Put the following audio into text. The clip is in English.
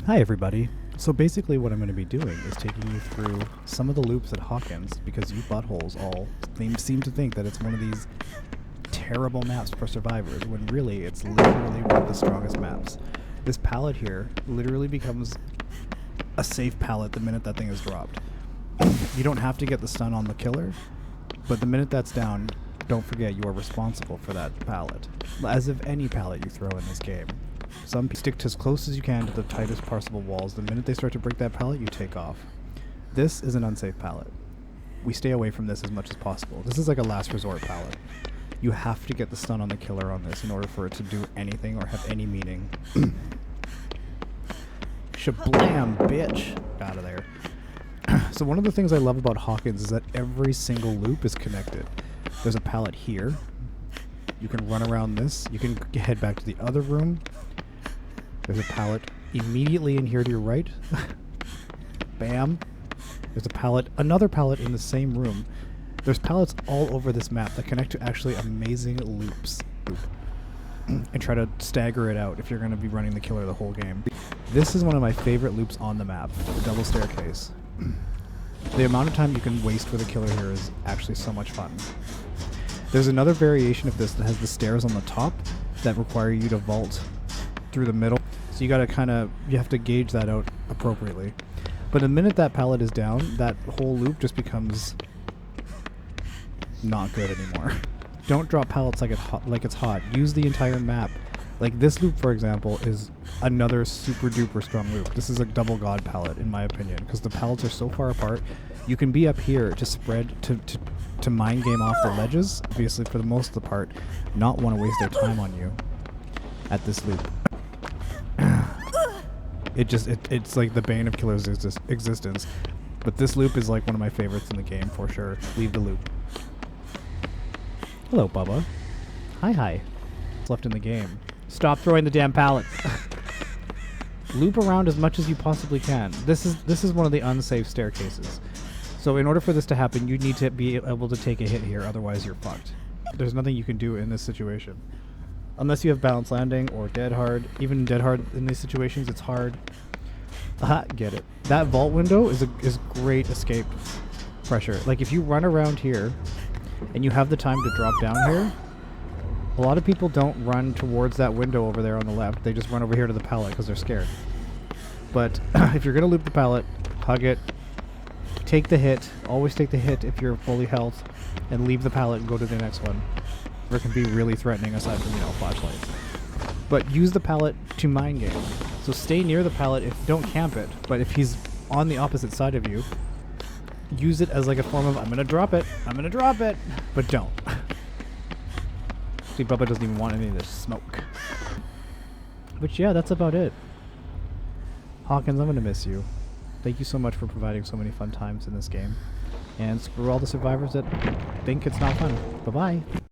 Hi everybody. So basically what I'm going to be doing is taking you through some of the loops at Hawkins, because you buttholes all seem to think that it's one of these terrible maps for survivors, when really it's literally one of the strongest maps. This pallet here literally becomes a safe pallet the minute that thing is dropped. You don't have to get the stun on the killer, but the minute that's down, don't forget you are responsible for that pallet, as of any pallet you throw in this game. Some people stick to as close as you can to the tightest possible walls. The minute they start to break that pallet, you take off. This is an unsafe pallet. We stay away from this as much as possible. This is like a last resort pallet. You have to get the stun on the killer on this in order for it to do anything or have any meaning. Shablam, bitch! Out of there. So one of the things I love about Hawkins is that every single loop is connected. There's a pallet here. You can run around this. You can head back to the other room. There's a pallet immediately in here to your right. Bam. There's a pallet, another pallet in the same room. There's pallets all over this map that connect to actually amazing loops. And try to stagger it out if you're going to be running the killer the whole game. This is one of my favorite loops on the map, the double staircase. The amount of time you can waste with a killer here is actually so much fun. There's another variation of this that has the stairs on the top that require you to vault through the middle. So you gotta you have to gauge that out appropriately. But the minute that pallet is down, that whole loop just becomes not good anymore. Don't drop pallets like it's hot. Use the entire map. Like this loop, for example, is another super duper strong loop. This is a double god pallet, in my opinion, because the pallets are so far apart. You can be up here to spread, to mind game off the ledges, obviously for the most of the part, not want to waste their time on you at this loop. It's like the bane of killer's existence. But this loop is like one of my favorites in the game, for sure. Leave the loop. Hello, Bubba. Hi. It's left in the game. Stop throwing the damn pallet. Loop around as much as you possibly can. This is one of the unsafe staircases. So in order for this to happen, you need to be able to take a hit here, otherwise you're fucked. There's nothing you can do in this situation. Unless you have balanced landing or dead hard. Even dead hard in these situations, it's hard. Aha, get it. That vault window is great escape pressure. Like if you run around here and you have the time to drop down here, a lot of people don't run towards that window over there on the left. They just run over here to the pallet because they're scared. But if you're going to loop the pallet, hug it, take the hit. Always take the hit if you're fully health, and leave the pallet and go to the next one. Or it can be really threatening aside from, flashlights. But use the pallet to mind game. So stay near the pallet, don't camp it, but if he's on the opposite side of you, use it as like a form of, I'm gonna drop it, but don't. See, Bubba doesn't even want any of this smoke. But yeah, that's about it. Hawkins, I'm gonna miss you. Thank you so much for providing so many fun times in this game. And screw all the survivors that think it's not fun. Bye-bye.